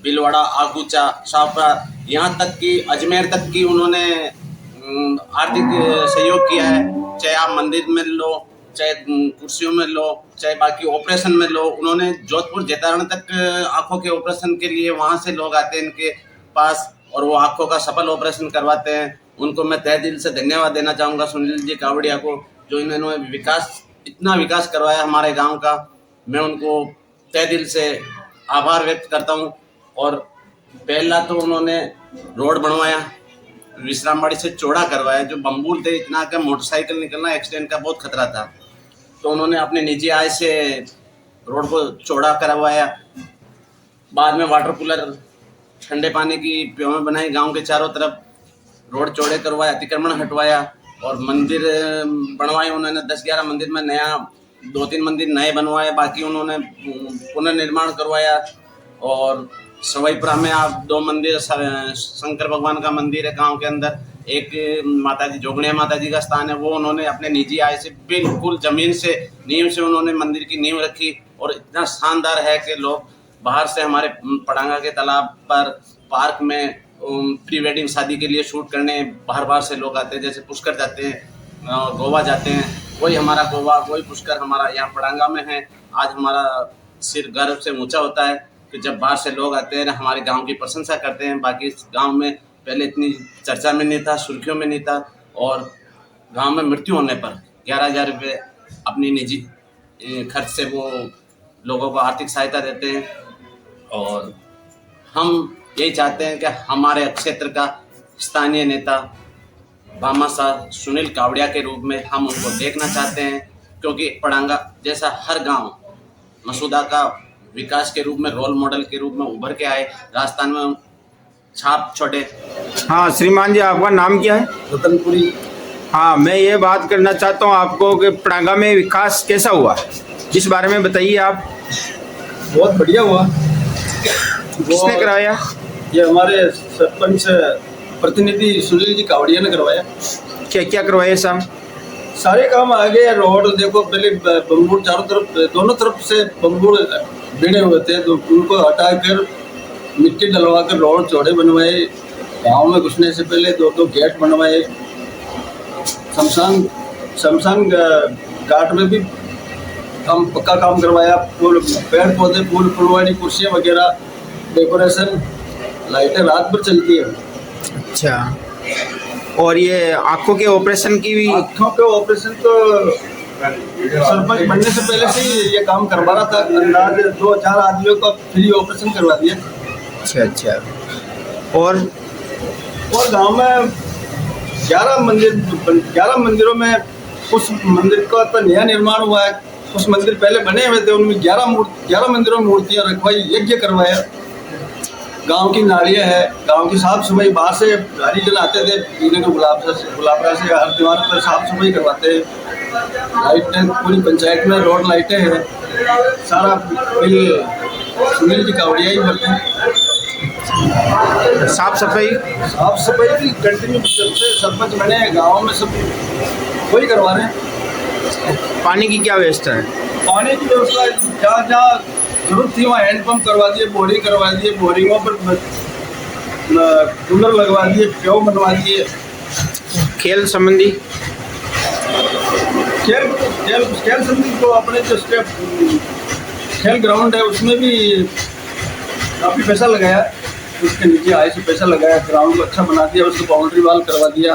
बिलवाड़ा, आगूचा, शाहपुरा, यहाँ तक कि अजमेर तक की उन्होंने आर्थिक सहयोग किया है। चाहे आप मंदिर में लो, चाहे कुर्सियों में लो, चाहे बाकी ऑपरेशन में लो। उन्होंने जोधपुर जैतारण तक आंखों के ऑपरेशन के लिए वहाँ से लोग आते हैं इनके पास, और वो आंखों का सफल ऑपरेशन करवाते हैं। उनको मैं तहे दिल से धन्यवाद देना चाहूँगा, सुनील जी कावड़िया को, जो इन्होंने इतना विकास करवाया हमारे गांव का। मैं उनको तहे दिल से आभार व्यक्त करता हूँ। और पहला तो उन्होंने रोड बनवाया, विश्रामबाड़ी से चौड़ा करवाया, जो बम्बूल थे इतना कि मोटरसाइकिल निकलना एक्सीडेंट का बहुत खतरा था, तो उन्होंने अपने निजी आय से रोड को चौड़ा करवाया। बाद में वाटर कूलर, ठंडे पानी की प्योमें बनाई गांव के चारों तरफ, रोड चौड़े करवाए, अतिक्रमण हटवाया, और मंदिर बनवाए उन्होंने। 10-11 मंदिर में नया 2-3 मंदिर नए बनवाए, बाकी उन्होंने पुनर्निर्माण करवाया। और सवाईपुरा में आप 2 मंदिर, शंकर भगवान का मंदिर है गांव के अंदर, एक माताजी जोगणिया माताजी का स्थान है, वो उन्होंने अपने निजी आय से बिल्कुल जमीन से नींव से उन्होंने मंदिर की नींव रखी। और इतना शानदार है कि लोग बाहर से हमारे पड़ांगा के तालाब पर, पार्क में प्री वेडिंग शादी के लिए शूट करने बाहर से लोग आते हैं। जैसे पुष्कर जाते हैं, गोवा जाते हैं, वही हमारा गोवा, वही पुष्कर हमारा यहाँ पड़ांगा में है। आज हमारा सिर गर्व से ऊंचा होता है कि जब बाहर से लोग आते हैं, हमारे गांव की प्रशंसा करते हैं। बाकी इस गांव में पहले इतनी चर्चा में नहीं था, सुर्खियों में नहीं था, और गांव में मृत्यु होने पर 11,000 रुपये अपनी निजी खर्च से वो लोगों को आर्थिक सहायता देते हैं। और हम यही चाहते हैं कि हमारे क्षेत्र का स्थानीय नेता भामाशाह सुनील कावड़िया के रूप में हम उनको देखना चाहते हैं, क्योंकि पड़ांगा जैसा हर गांव मसूदा का विकास के रूप में, रोल मॉडल के रूप में उभर के आए, राजस्थान में छाप छोड़े। हाँ श्रीमान जी, आपका नाम क्या है? रतनपुरी। हाँ, मैं ये बात करना चाहता हूँ आपको कि पड़ांगा में विकास कैसा हुआ, इस बारे में बताइए आप। बहुत बढ़िया हुआ। किसने कराया? ये हमारे सरपंच प्रतिनिधि सुनील जी कावड़िया ने करवाया। क्या क्या करवाया साहब? सारे काम आगे, रोड देखो, पहले बम्बूर चारों तरफ, दोनों तरफ से बम्बूर भिड़े हुए थे, तो उनको हटाकर मिट्टी डलवा कर रोड चौड़े बनवाए। गांव में घुसने से पहले 2 गेट बनवाए। शमशान घाट में भी पक्का काम करवाया। पेड़ पौधे, फूल फुलवाड़ी, कुर्सियाँ वगैरह, डेकोरेशन, लाइटें रात भर चलती है। अच्छा, और ये आँखों के ऑपरेशन की भी? आँखों के ऑपरेशन तो सरपंच बनने से पहले से ही ये काम करवा रहा था। अंदाज 2-4 आदमियों का फ्री ऑपरेशन करवा दिया। अच्छा। और गांव में 11 मंदिरों में उस मंदिर का तो नया निर्माण हुआ है। कुछ मंदिर पहले बने हुए थे, उनमें 11 मंदिरों में मूर्तियाँ रखवाई, यज्ञ करवाया। गांव की नालियाँ है, गांव की साफ सफाई, बाहर से हरिजन आते थे पीने को गुलाबरा से हर त्योहार पर साफ सफाई करवाते हैं। लाइटें पूरी पंचायत में, रोड लाइटें हैं, सारा बिल सुनील जी कावड़िया ही भरते हैं। साफ सफाई भी कंटिन्यू, जब से सरपंच बने हैं गाँव में सब वही करवा रहे हैं। पानी की क्या व्यवस्था है? पानी की व्यवस्था जहाँ जरूरत थी वहाँ हैंडपम्प करवा दिए, बोरिंग करवा दिए, बोरिंगों पर कूलर लगवा दिए, प्यो बनवा दिए। खेल संबंधी तो अपने जो खेल ग्राउंड है उसमें भी काफ़ी पैसा लगाया, उसके नीचे आय से पैसा लगाया, ग्राउंड को अच्छा बना दिया, उसको बाउंड्री वाल करवा दिया।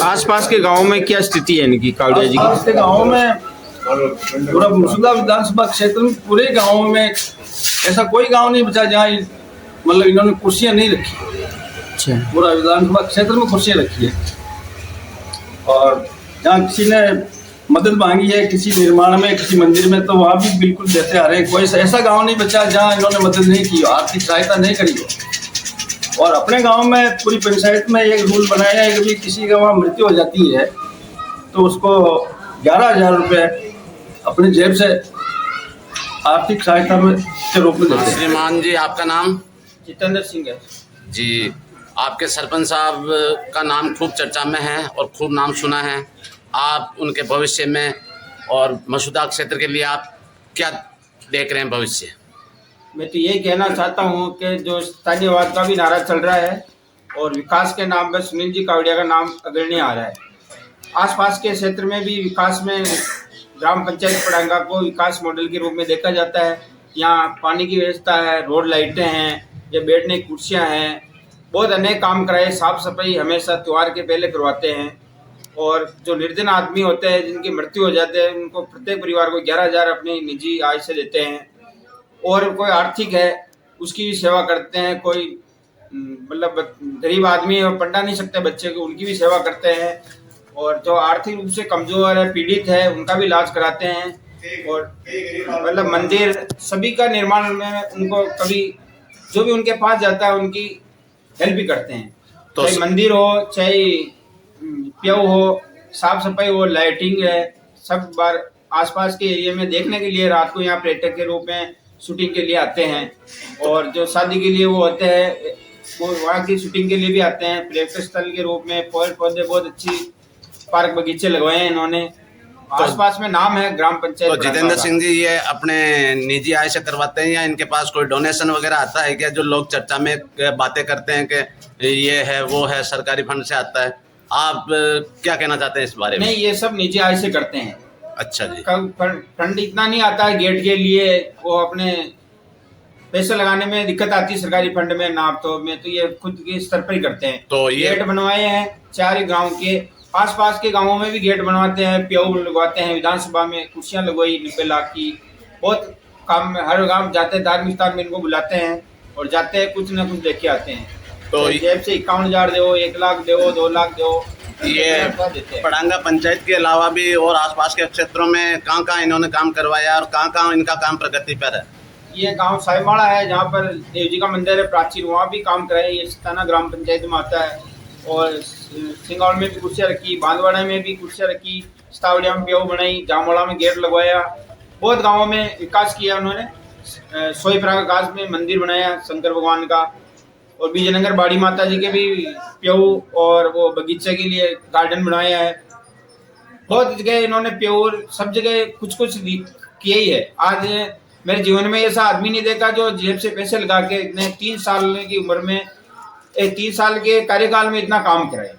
आसपास के गांव में क्या स्थिति है इनकी, कावड़िया जी की? आसपास के गाँव में पूरा मसूदा विधानसभा क्षेत्र में पूरे गाँव में ऐसा कोई गांव नहीं बचा जहाँ मतलब इन्होंने कुर्सियाँ नहीं रखी। अच्छा। पूरा विधानसभा क्षेत्र में कुर्सियाँ रखी है, और जहाँ किसी ने मदद मांगी है किसी निर्माण में, किसी मंदिर में, तो वहाँ भी बिल्कुल देते आ रहे हैं। कोई ऐसा गांव नहीं बचा जहाँ इन्होंने मदद नहीं की, आर्थिक सहायता नहीं करी हो। और अपने गांव में पूरी पंचायत में एक रूल बनाया है कि भी किसी का वहाँ मृत्यु हो जाती है तो उसको 11,000 रुपये अपनी जेब से आर्थिक सहायता में के रूप में देते हैं। श्रीमान जी, आपका नाम? जितेंद्र सिंह है जी, आपके सरपंच साहब का नाम खूब चर्चा में है और खूब नाम सुना है। आप उनके भविष्य में और मसूदा क्षेत्र के लिए आप क्या देख रहे हैं भविष्य? मैं तो यही कहना चाहता हूँ कि जो स्थानीयवाद का भी नारा चल रहा है और विकास के नाम पर सुनील जी कावड़िया का नाम अग्रणी आ रहा है। आसपास के क्षेत्र में भी विकास में ग्राम पंचायत पड़ांगा को विकास मॉडल के रूप में देखा जाता है। यहाँ पानी की व्यवस्था है, रोड लाइटें हैं, या बैठने की कुर्सियाँ हैं, बहुत अनेक काम कराए। साफ सफाई हमेशा त्यौहार के पहले करवाते हैं। और जो निर्धन आदमी होते हैं जिनकी मृत्यु हो जाती है उनको प्रत्येक परिवार को 11,000 अपनी निजी आय से देते हैं। और कोई आर्थिक है उसकी भी सेवा करते हैं। कोई मतलब गरीब आदमी है, पढ़ा नहीं सकते बच्चे को, उनकी भी सेवा करते हैं। और जो आर्थिक रूप से कमजोर है, पीड़ित है, उनका भी इलाज कराते हैं। और मतलब मंदिर सभी का निर्माण में उनको कभी जो भी उनके पास जाता है उनकी हेल्प भी करते हैं। तो चाहे मंदिर हो, चाहे प्याऊ हो, साफ सफाई हो, लाइटिंग है, सब बार आसपास के एरिया में देखने के लिए रात को यहाँ पर्यटक के रूप में शूटिंग के लिए आते हैं। और जो शादी के लिए वो होते हैं वो वहाँ की शूटिंग के लिए भी आते हैं। पर्यटक स्थल के रूप में पेड़ पौधे बहुत अच्छी पार्क बगीचे लगवाए हैं इन्होंने। आसपास में नाम है ग्राम पंचायत। तो जितेंद्र सिंह जी ये अपने निजी आय से करवाते हैं या इनके पास कोई डोनेशन वगैरह आता है क्या? जो लोग चर्चा में बातें करते हैं कि ये है वो है, सरकारी फंड से आता है, आप क्या कहना चाहते हैं इस बारे में? नहीं, ये सब निजी आय से करते हैं। अच्छा जी। फंड इतना नहीं आता है गेट के लिए, वो अपने पैसे लगाने में दिक्कत आती है सरकारी फंड में ना, तो मैं तो ये खुद के स्तर पर ही करते हैं। तो ये गेट बनवाए हैं 4 गांव के, आसपास के गांवों में भी गेट बनवाते हैं, प्याऊ लगवाते हैं, विधानसभा में कुर्सियां लगवाई 90 लाख की। बहुत काम में हर गांव जाते हैं, धार्मिक स्थान में इनको बुलाते हैं और जाते हैं, कुछ ना कुछ लेके आते हैं। तो जेब से 51,000 दो, 1 लाख दो, 2 लाख दो, ये पड़ांगा पंचायत के अलावा भी और आसपास के क्षेत्रों में कहाँ इन्होंने काम करवाया और कहाँ इनका काम प्रगति पर है? ये गांव साईमाड़ा है जहाँ पर देव जी का मंदिर है प्राचीन, वहाँ भी काम कराए। ये सताना ग्राम पंचायत में आता है। और सिंगौल में भी कुर्सियाँ रखी, बांदवाड़ा में भी कुर्सियाँ रखी, सतावड़िया में प्याऊ बनाई, जामोड़ा में गेट लगवाया। बहुत गाँवों में विकास किया उन्होंने। सोईपरा विकास में मंदिर बनाया शंकर भगवान का। और विजयनगर बाड़ी माता जी के भी प्याऊ और वो बगीचे के लिए गार्डन बनाया है। बहुत जगह इन्होंने प्याऊ सब जगह कुछ कुछ किया ही है। आज मेरे जीवन में ऐसा आदमी नहीं देखा जो जेब से पैसे लगा के इतने 3 साल की उम्र में 3 साल के कार्यकाल में इतना काम कराए।